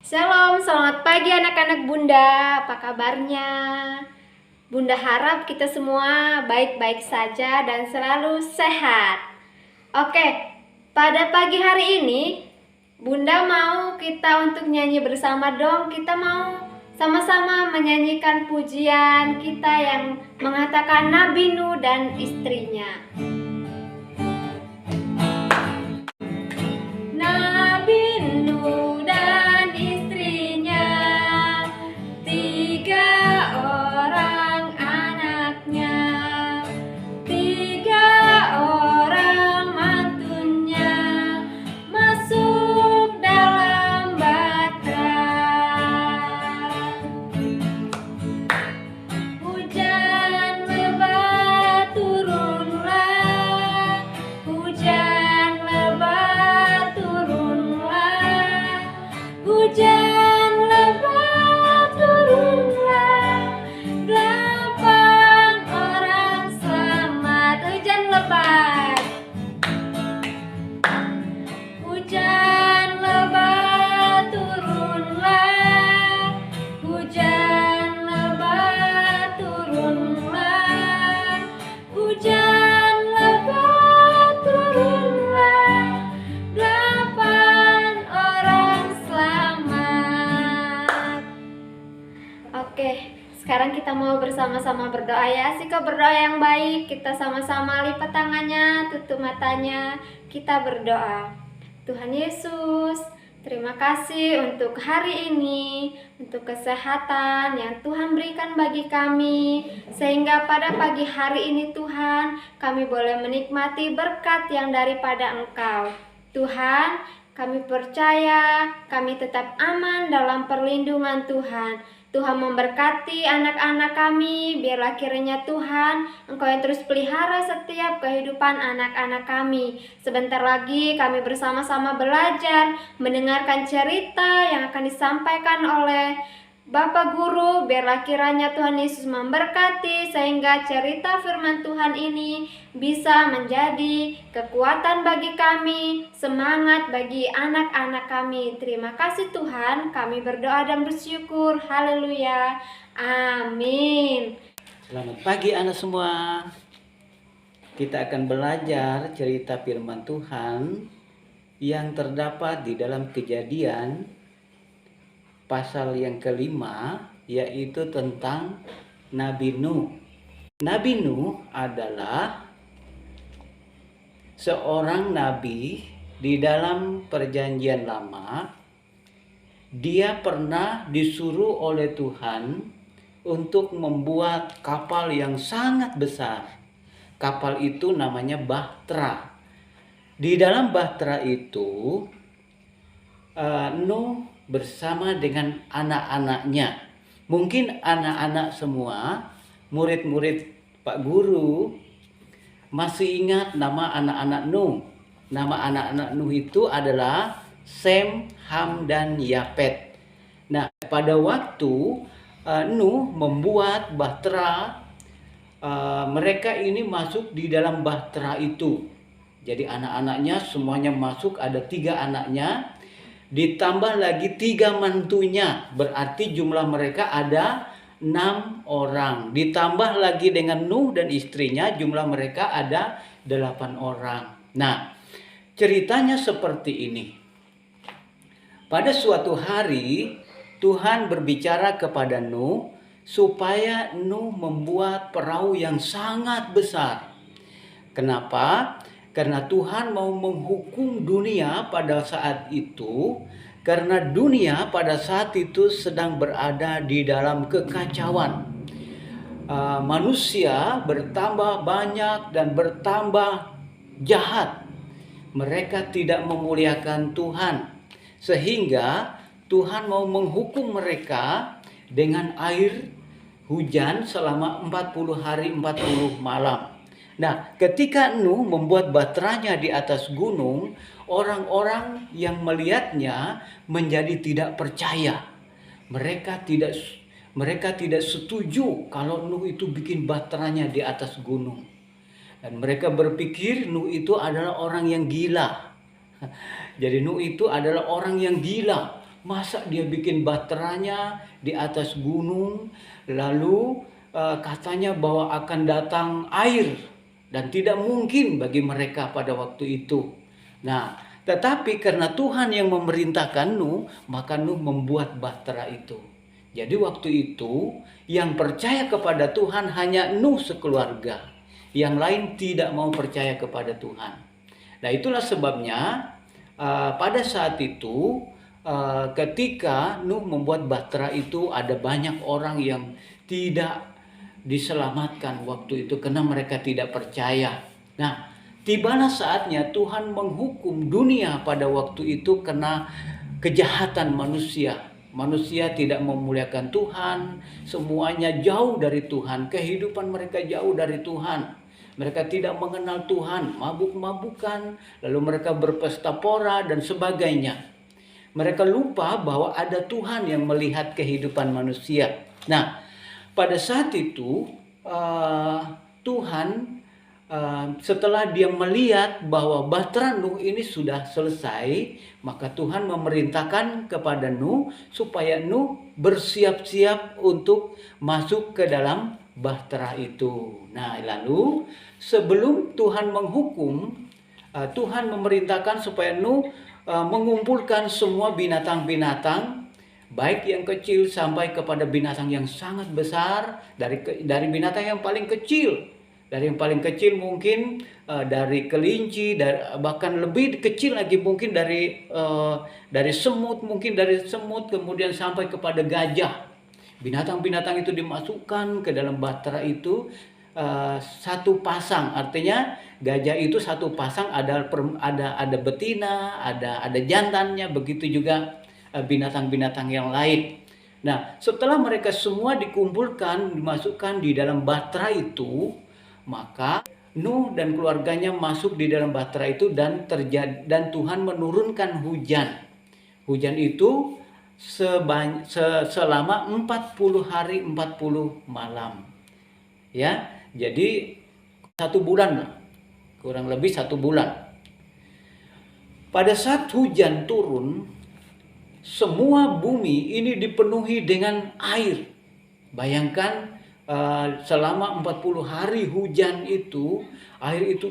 Shalom, selamat pagi anak-anak Bunda. Apa kabarnya? Bunda harap kita semua baik-baik saja dan selalu sehat. Oke, pada pagi hari ini Bunda mau kita untuk nyanyi bersama dong. Kita mau sama-sama menyanyikan pujian kita yang mengatakan Nabi Nuh dan istrinya. Nabi Nuh dan istrinya, 3 orang anaknya, 3 orang mantunya, masuk dalam bahtera. Hujan lebat turunlah, hujan lebat turunlah, hujan lebat turunlah, 8 orang selamat. Hujan lebat, hujan lebat turunlah, hujan lebat turunlah, hujan lebat turunlah, 8 orang selamat. Oke, sekarang kita mau bersama-sama berdoa ya. Sikap berdoa yang baik. Kita sama-sama lipat tangannya, tutup matanya. Kita berdoa. Tuhan Yesus, terima kasih untuk hari ini, untuk kesehatan yang Tuhan berikan bagi kami, sehingga pada pagi hari ini Tuhan, kami boleh menikmati berkat yang daripada Engkau. Tuhan, kami percaya kami tetap aman dalam perlindungan Tuhan. Tuhan memberkati anak-anak kami, biarlah kiranya Tuhan Engkau yang terus pelihara setiap kehidupan anak-anak kami. Sebentar lagi kami bersama-sama belajar, mendengarkan cerita yang akan disampaikan oleh Bapak Guru. Biarlah kiranya Tuhan Yesus memberkati sehingga cerita firman Tuhan ini bisa menjadi kekuatan bagi kami, semangat bagi anak-anak kami. Terima kasih Tuhan, kami berdoa dan bersyukur. Haleluya. Amin. Selamat pagi anak semua. Kita akan belajar cerita firman Tuhan yang terdapat di dalam Kejadian pasal yang kelima, yaitu tentang Nabi Nuh. Nabi Nuh adalah seorang nabi di dalam perjanjian lama. Dia pernah disuruh oleh Tuhan untuk membuat kapal yang sangat besar. Kapal itu namanya bahtera. Di dalam bahtera itu Nuh bersama dengan anak-anaknya. Mungkin anak-anak semua, murid-murid Pak Guru masih ingat nama anak-anak Nuh. Nama anak-anak Nuh itu adalah Sem, Ham, dan Yafet. Nah, pada waktu Nuh membuat bahtera, mereka ini masuk di dalam bahtera itu. Jadi anak-anaknya semuanya masuk, ada 3 anaknya, ditambah lagi 3 mantunya, berarti jumlah mereka ada 6 orang. Ditambah lagi dengan Nuh dan istrinya, jumlah mereka ada 8 orang. Nah, ceritanya seperti ini. Pada suatu hari, Tuhan berbicara kepada Nuh supaya Nuh membuat perahu yang sangat besar. Kenapa? Karena Tuhan mau menghukum dunia pada saat itu, karena dunia pada saat itu sedang berada di dalam kekacauan. Manusia bertambah banyak dan bertambah jahat. Mereka tidak memuliakan Tuhan, sehingga Tuhan mau menghukum mereka dengan air hujan selama 40 hari 40 malam. Nah, ketika Nuh membuat bahteranya di atas gunung, orang-orang yang melihatnya menjadi tidak percaya. Mereka tidak setuju kalau Nuh itu bikin bahteranya di atas gunung. Dan mereka berpikir Nuh itu adalah orang yang gila. Jadi Nuh itu adalah orang yang gila. Masa dia bikin baterainya di atas gunung, lalu katanya bahwa akan datang air, dan tidak mungkin bagi mereka pada waktu itu. Nah, tetapi karena Tuhan yang memerintahkan Nuh, maka Nuh membuat bahtera itu. Jadi waktu itu yang percaya kepada Tuhan hanya Nuh sekeluarga. Yang lain tidak mau percaya kepada Tuhan. Nah, itulah sebabnya pada saat itu ketika Nuh membuat bahtera itu, ada banyak orang yang tidak diselamatkan waktu itu karena mereka tidak percaya. Nah, tibalah saatnya Tuhan menghukum dunia pada waktu itu karena kejahatan manusia. Manusia tidak memuliakan Tuhan, semuanya jauh dari Tuhan, kehidupan mereka jauh dari Tuhan. Mereka tidak mengenal Tuhan, mabuk-mabukan, lalu mereka berpesta pora dan sebagainya. Mereka lupa bahwa ada Tuhan yang melihat kehidupan manusia. Nah, pada saat itu Tuhan setelah dia melihat bahwa bahtera Nuh ini sudah selesai, maka Tuhan memerintahkan kepada Nuh supaya Nuh bersiap-siap untuk masuk ke dalam bahtera itu. Nah, lalu sebelum Tuhan menghukum, Tuhan memerintahkan supaya Nuh mengumpulkan semua binatang-binatang, baik yang kecil sampai kepada binatang yang sangat besar, dari binatang yang paling kecil. Dari yang paling kecil mungkin dari kelinci, bahkan lebih kecil lagi mungkin dari semut, kemudian sampai kepada gajah. Binatang-binatang itu dimasukkan ke dalam bahtera itu satu pasang, artinya gajah itu satu pasang, ada betina, ada jantannya, begitu juga binatang-binatang yang lain. Nah, setelah mereka semua dikumpulkan, dimasukkan di dalam bahtera itu, maka Nuh dan keluarganya masuk di dalam bahtera itu dan Tuhan menurunkan hujan. Hujan itu selama 40 hari 40 malam. Ya, jadi 1 bulan lah. Kurang lebih 1 bulan. Pada saat hujan turun, semua bumi ini dipenuhi dengan air. Bayangkan selama 40 hari hujan itu, air itu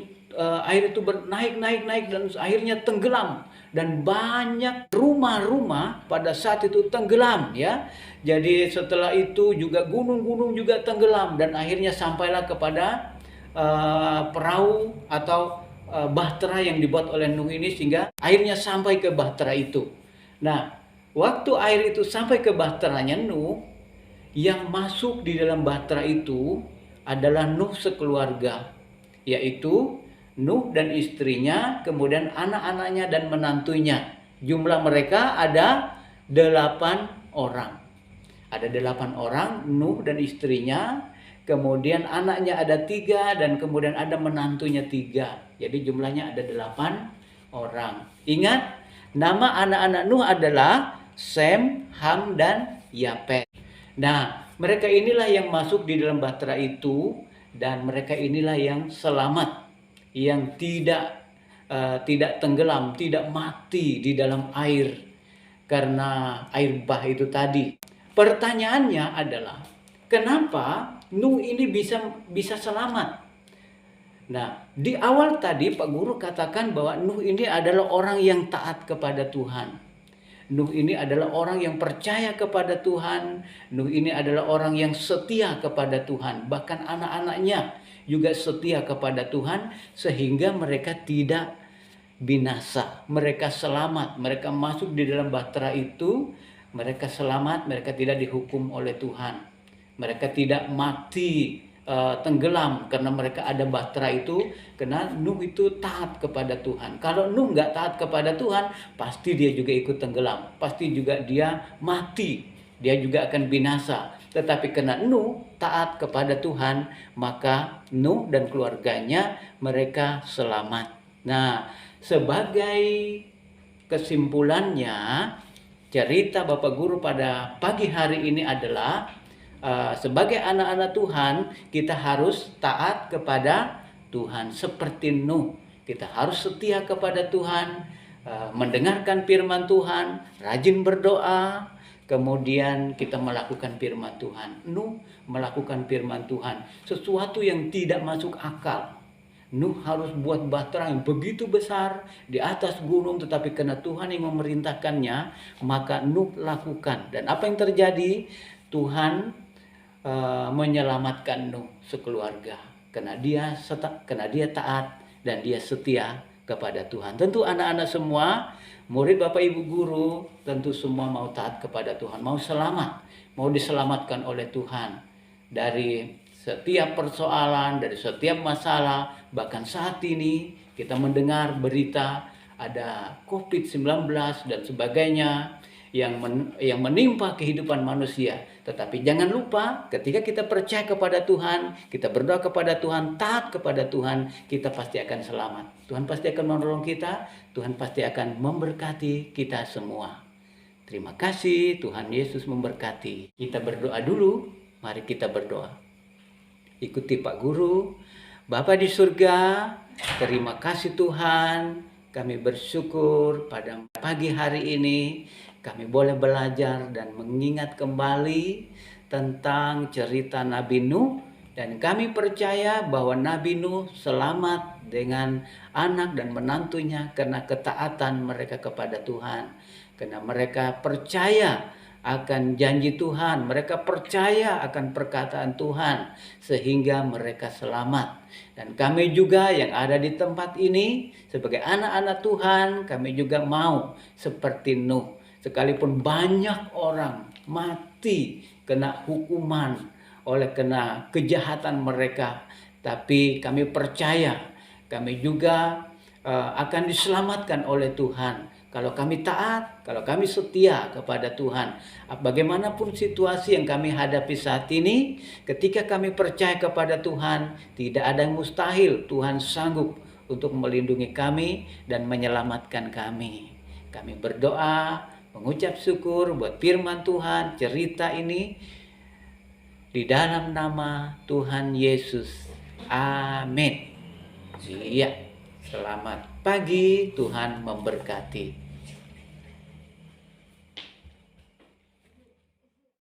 naik dan akhirnya tenggelam, dan banyak rumah-rumah pada saat itu tenggelam, ya. Jadi setelah itu juga gunung-gunung juga tenggelam, dan akhirnya sampailah kepada perahu atau bahtera yang dibuat oleh Nuh ini, sehingga airnya sampai ke bahtera itu. Nah, waktu air itu sampai ke bahteranya Nuh, yang masuk di dalam bahtera itu adalah Nuh sekeluarga, yaitu Nuh dan istrinya, kemudian anak-anaknya dan menantunya. Jumlah mereka ada 8 orang. Ada 8 orang, Nuh dan istrinya, kemudian anaknya ada 3, dan kemudian ada menantunya 3. Jadi jumlahnya ada 8 orang. Ingat, nama anak-anak Nuh adalah Sem, Ham, dan Yafet. Nah, mereka inilah yang masuk di dalam bahtera itu, dan mereka inilah yang selamat, yang tidak tenggelam, tidak mati di dalam air karena air bah itu tadi. Pertanyaannya adalah, kenapa Nuh ini bisa selamat? Nah, di awal tadi Pak Guru katakan bahwa Nuh ini adalah orang yang taat kepada Tuhan. Nuh ini adalah orang yang percaya kepada Tuhan. Nuh ini adalah orang yang setia kepada Tuhan. Bahkan anak-anaknya juga setia kepada Tuhan, sehingga mereka tidak binasa. Mereka selamat. Mereka masuk di dalam bahtera itu. Mereka selamat. Mereka tidak dihukum oleh Tuhan. Mereka tidak mati tenggelam karena mereka ada bahtera itu, karena Nuh itu taat kepada Tuhan. Kalau Nuh nggak taat kepada Tuhan, pasti dia juga ikut tenggelam, pasti juga dia mati, dia juga akan binasa. Tetapi karena Nuh taat kepada Tuhan, maka Nuh dan keluarganya mereka selamat. Nah, sebagai kesimpulannya, cerita Bapak Guru pada pagi hari ini adalah sebagai anak-anak Tuhan, kita harus taat kepada Tuhan seperti Nuh. Kita harus setia kepada Tuhan, mendengarkan firman Tuhan, rajin berdoa, kemudian kita melakukan firman Tuhan. Nuh melakukan firman Tuhan, sesuatu yang tidak masuk akal. Nuh harus buat bahtera yang begitu besar di atas gunung, tetapi karena Tuhan yang memerintahkannya, maka Nuh lakukan. Dan apa yang terjadi? Tuhan menyelamatkan Nuh sekeluarga karena dia taat dan dia setia kepada Tuhan. Tentu anak-anak semua, murid Bapak Ibu guru, tentu semua mau taat kepada Tuhan, mau selamat, mau diselamatkan oleh Tuhan dari setiap persoalan, dari setiap masalah. Bahkan saat ini kita mendengar berita ada COVID-19 dan sebagainya yang menimpa kehidupan manusia. Tetapi jangan lupa, ketika kita percaya kepada Tuhan, kita berdoa kepada Tuhan, taat kepada Tuhan, kita pasti akan selamat. Tuhan pasti akan menolong kita, Tuhan pasti akan memberkati kita semua. Terima kasih, Tuhan Yesus memberkati. Kita berdoa dulu, mari kita berdoa. Ikuti Pak Guru. Bapa di surga, terima kasih Tuhan, kami bersyukur pada pagi hari ini kami boleh belajar dan mengingat kembali tentang cerita Nabi Nuh, dan kami percaya bahwa Nabi Nuh selamat dengan anak dan menantunya karena ketaatan mereka kepada Tuhan, karena mereka percaya akan janji Tuhan, mereka percaya akan perkataan Tuhan sehingga mereka selamat. Dan kami juga yang ada di tempat ini sebagai anak-anak Tuhan, kami juga mau seperti Nuh. Sekalipun banyak orang mati kena hukuman oleh kena kejahatan mereka, tapi kami percaya kami juga akan diselamatkan oleh Tuhan. Kalau kami taat, kalau kami setia kepada Tuhan, bagaimanapun situasi yang kami hadapi saat ini, ketika kami percaya kepada Tuhan, tidak ada yang mustahil. Tuhan sanggup untuk melindungi kami dan menyelamatkan kami. Kami berdoa, mengucap syukur buat firman Tuhan, cerita ini di dalam nama Tuhan Yesus. Amin. Iya. Selamat pagi, Tuhan memberkati.